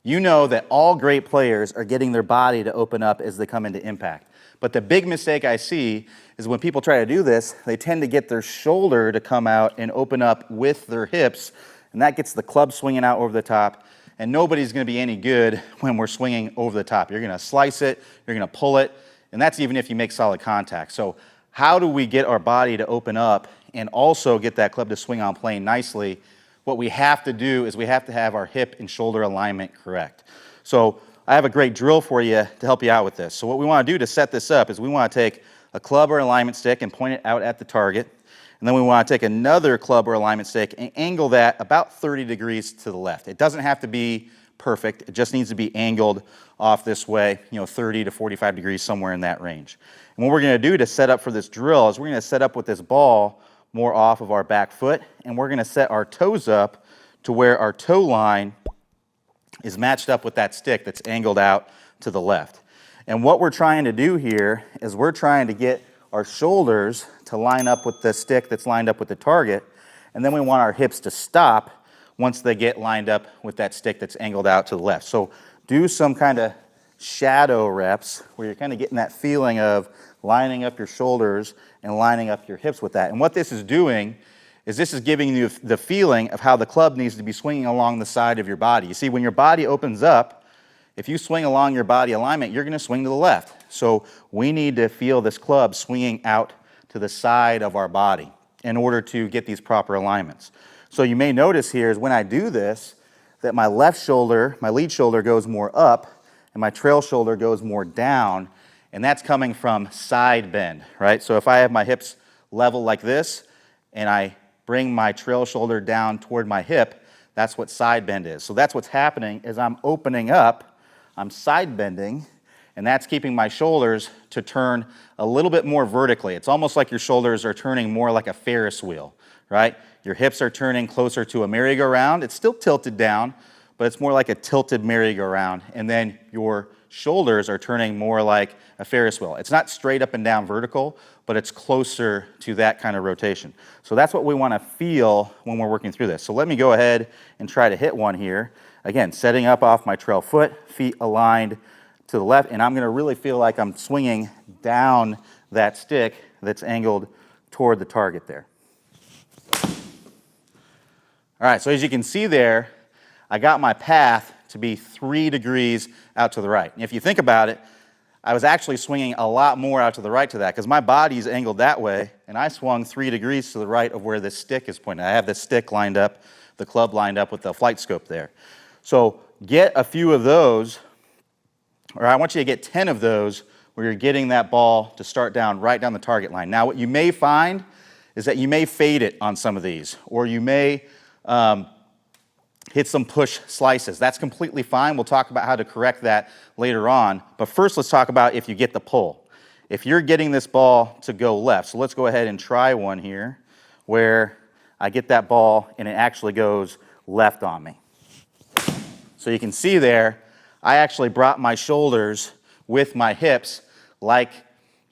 You know that all great players are getting their body to open up as they come into impact. But the big mistake I see is when people try to do this, they tend to get their shoulder to come out and open up with their hips, and that gets the club swinging out over the top, and nobody's going to be any good when we're swinging over the top. You're going to slice it, you're going to pull it, and that's even if you make solid contact. So how do we get our body to open up and also get that club to swing on plane nicely? What we have to do is we have to have our hip and shoulder alignment correct. So I have a great drill for you to help you out with this. So what we want to do to set this up is we want to take a club or alignment stick and point it out at the target. And then we want to take another club or alignment stick and angle that about 30 degrees to the left. It doesn't have to be perfect. It just needs to be angled off this way, 30 to 45 degrees, somewhere in that range. And what we're going to do to set up for this drill is we're going to set up with this ball more off of our back foot, and we're going to set our toes up to where our toe line is matched up with that stick that's angled out to the left. And what we're trying to do here is we're trying to get our shoulders to line up with the stick that's lined up with the target, and then we want our hips to stop once they get lined up with that stick that's angled out to the left. So do some kind of shadow reps where you're kind of getting that feeling of lining up your shoulders and lining up your hips with that. And what this is doing is this is giving you the feeling of how the club needs to be swinging along the side of your body. You see, when your body opens up, if you swing along your body alignment, you're going to swing to the left. So we need to feel this club swinging out to the side of our body in order to get these proper alignments. So you may notice here is when I do this, that my left shoulder, my lead shoulder goes more up, and my trail shoulder goes more down, and that's coming from side bend, right? So if I have my hips level like this, and I bring my trail shoulder down toward my hip, that's what side bend is. So that's what's happening is I'm opening up, I'm side bending, and that's keeping my shoulders to turn a little bit more vertically. It's almost like your shoulders are turning more like a Ferris wheel, right? Your hips are turning closer to a merry-go-round. It's still tilted down, but it's more like a tilted merry-go-round. And then your shoulders are turning more like a Ferris wheel. It's not straight up and down vertical, but it's closer to that kind of rotation. So that's what we want to feel when we're working through this. So let me go ahead and try to hit one here. Again, setting up off my trail foot, feet aligned to the left, and I'm going to really feel like I'm swinging down that stick that's angled toward the target there. All right, so as you can see there, I got my path to be 3 degrees out to the right. And if you think about it, I was actually swinging a lot more out to the right to that because my body's angled that way, and I swung 3 degrees to the right of where this stick is pointing. I have this stick lined up, the club lined up with the flight scope there. So get a few of those, or I want you to get 10 of those where you're getting that ball to start down right down the target line. Now what you may find is that you may fade it on some of these, or you may hit some push slices. That's completely fine. We'll talk about how to correct that later on. But first, let's talk about if you get the pull. If you're getting this ball to go left, so let's go ahead and try one here where I get that ball and it actually goes left on me. So you can see there, I actually brought my shoulders with my hips like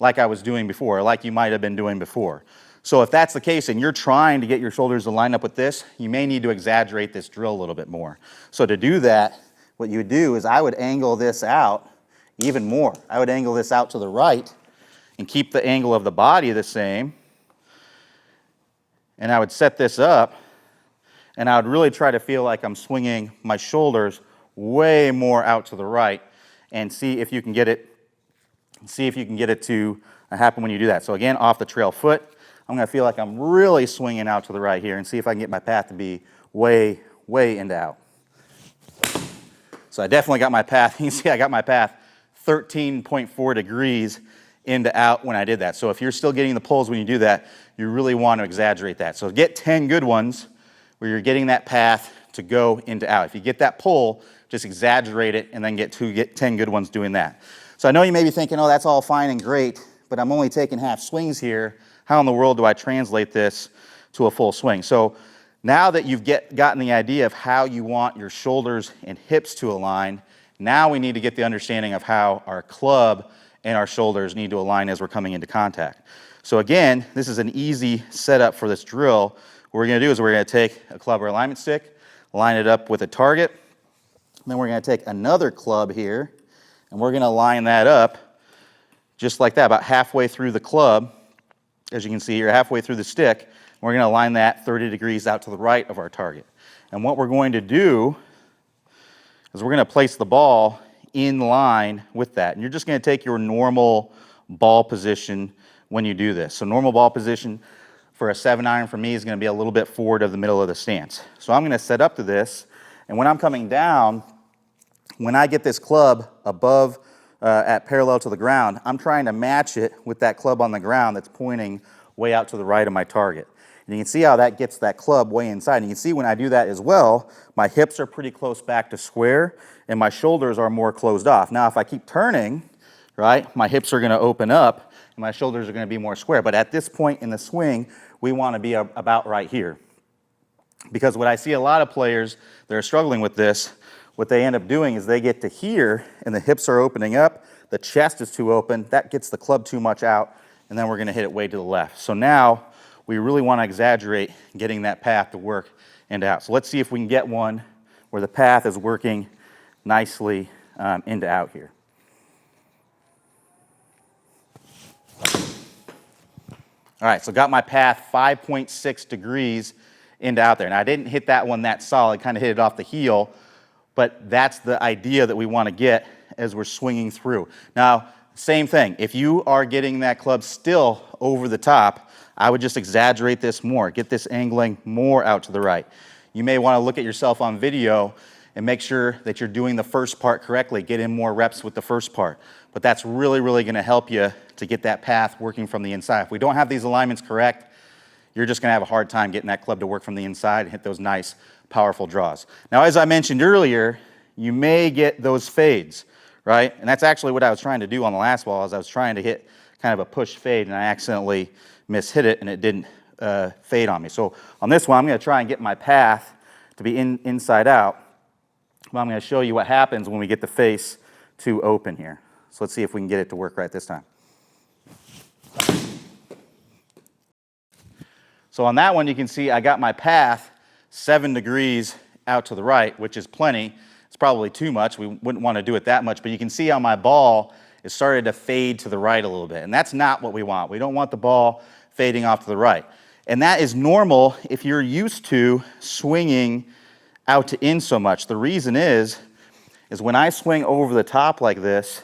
I was doing before, like you might have been doing before. So if that's the case and you're trying to get your shoulders to line up with this, you may need to exaggerate this drill a little bit more. So to do that, what you would do is I would angle this out even more. I would angle this out to the right and keep the angle of the body the same. And I would set this up, and I would really try to feel like I'm swinging my shoulders way more out to the right, and see if you can get it to happen when you do that. So again, off the trail foot, I'm going to feel like I'm really swinging out to the right here and see if I can get my path to be way, way into out. So I definitely got my path. You can see I got my path 13.4 degrees into out when I did that. So if you're still getting the pulls when you do that, you really want to exaggerate that. So get 10 good ones where you're getting that path to go into out. If you get that pull, just exaggerate it and then get 10 good ones doing that. So I know you may be thinking, oh, that's all fine and great, but I'm only taking half swings here. How in the world do I translate this to a full swing? So now that you've gotten the idea of how you want your shoulders and hips to align, now we need to get the understanding of how our club and our shoulders need to align as we're coming into contact. So again, this is an easy setup for this drill. What we're going to do is we're going to take a club or alignment stick, line it up with a target, And then we're going to take another club here, and we're going to line that up just like that, about halfway through the club. As you can see here, halfway through the stick. We're going to line that 30 degrees out to the right of our target. And what we're going to do is we're going to place the ball in line with that. And you're just going to take your normal ball position when you do this. So normal ball position for a 7-iron for me is going to be a little bit forward of the middle of the stance. So I'm going to set up to this, and when I'm coming down, when I get this club above at parallel to the ground, I'm trying to match it with that club on the ground that's pointing way out to the right of my target. And you can see how that gets that club way inside. And you can see when I do that as well, my hips are pretty close back to square, and my shoulders are more closed off. Now, if I keep turning, right, my hips are going to open up, and my shoulders are going to be more square. But at this point in the swing, we want to be about right here. Because what I see a lot of players that are struggling with this, what they end up doing is they get to here, and the hips are opening up, the chest is too open, that gets the club too much out, and then we're going to hit it way to the left. So now, we really want to exaggerate getting that path to work into out. So let's see if we can get one where the path is working nicely into out here. All right, so got my path 5.6 degrees into out there. And I didn't hit that one that solid, kind of hit it off the heel, but that's the idea that we want to get as we're swinging through. Now, same thing. If you are getting that club still over the top, I would just exaggerate this more, get this angling more out to the right. You may want to look at yourself on video and make sure that you're doing the first part correctly, get in more reps with the first part. But that's really, really going to help you to get that path working from the inside. If we don't have these alignments correct, you're just going to have a hard time getting that club to work from the inside and hit those nice, powerful draws. Now, as I mentioned earlier, you may get those fades, right? And that's actually what I was trying to do on the last ball, is I was trying to hit kind of a push fade, and I accidentally mishit it, and it didn't fade on me. So on this one, I'm going to try and get my path to be inside out. Well, I'm going to show you what happens when we get the face too open here. So let's see if we can get it to work right this time. So on that one, you can see I got my path 7 degrees out to the right, which is plenty. It's probably too much. We wouldn't want to do it that much, but you can see how my ball is started to fade to the right a little bit, and that's not what we want. We don't want the ball fading off to the right. And that is normal if you're used to swinging out to in so much. The reason is when I swing over the top like this,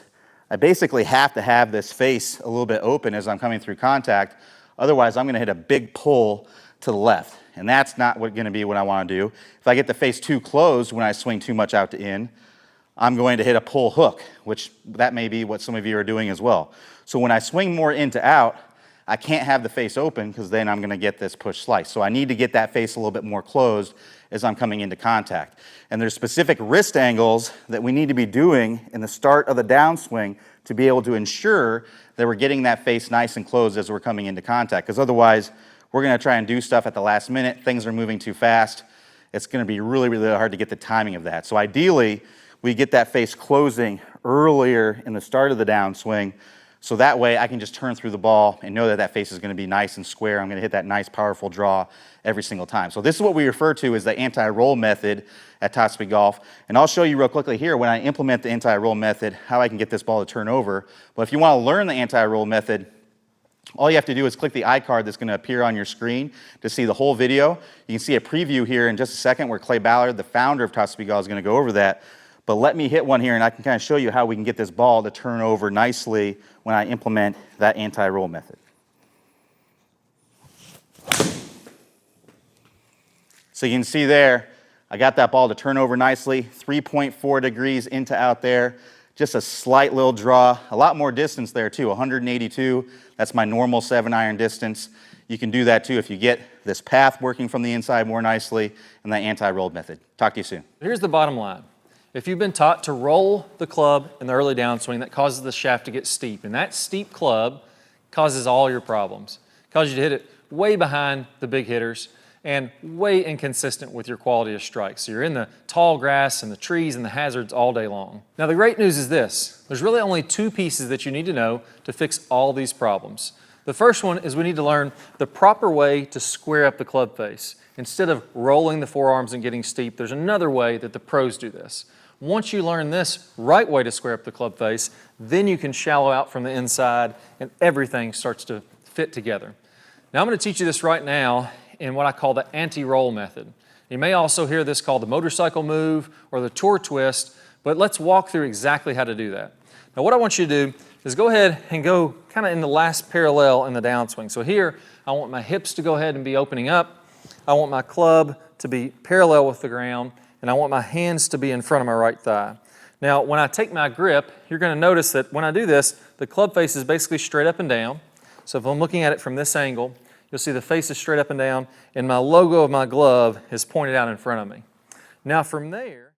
I basically have to have this face a little bit open as I'm coming through contact. Otherwise, I'm going to hit a big pull to the left, and that's not going to be what I want to do. If I get the face too closed when I swing too much out to in, I'm going to hit a pull hook, which that may be what some of you are doing as well. So when I swing more into out, I can't have the face open because then I'm going to get this push slice. So I need to get that face a little bit more closed as I'm coming into contact. And there's specific wrist angles that we need to be doing in the start of the downswing to be able to ensure that we're getting that face nice and closed as we're coming into contact. Because otherwise, we're going to try and do stuff at the last minute. Things are moving too fast. It's going to be really, really hard to get the timing of that. So ideally, we get that face closing earlier in the start of the downswing, so that way I can just turn through the ball and know that that face is going to be nice and square. I'm going to hit that nice, powerful draw every single time. So this is what we refer to as the anti-roll method at top speed golf. And I'll show you real quickly here when I implement the anti-roll method how I can get this ball to turn over. But if you want to learn the anti-roll method, all you have to do is click the iCard that's going to appear on your screen to see the whole video. You can see a preview here in just a second where Clay Ballard, the founder of Top Speed Golf, is going to go over that. But let me hit one here, and I can kind of show you how we can get this ball to turn over nicely when I implement that anti-roll method. So you can see there, I got that ball to turn over nicely, 3.4 degrees into out there, just a slight little draw, a lot more distance there too, 182. That's my normal 7-iron distance. You can do that too if you get this path working from the inside more nicely and that anti-roll method. Talk to you soon. Here's the bottom line. If you've been taught to roll the club in the early downswing, that causes the shaft to get steep. And that steep club causes all your problems. It causes you to hit it way behind the big hitters and way inconsistent with your quality of strike. So you're in the tall grass and the trees and the hazards all day long. Now the great news is this. There's really only 2 pieces that you need to know to fix all these problems. The first one is we need to learn the proper way to square up the club face. Instead of rolling the forearms and getting steep, there's another way that the pros do this. Once you learn this right way to square up the club face, then you can shallow out from the inside and everything starts to fit together. Now I'm going to teach you this right now in what I call the anti-roll method. You may also hear this called the motorcycle move or the tour twist, but let's walk through exactly how to do that. Now what I want you to do is go ahead and go kind of in the last parallel in the downswing. So here, I want my hips to go ahead and be opening up. I want my club to be parallel with the ground, and I want my hands to be in front of my right thigh. Now, when I take my grip, you're going to notice that when I do this, the club face is basically straight up and down. So if I'm looking at it from this angle, you'll see the face is straight up and down, and my logo of my glove is pointed out in front of me. Now from there,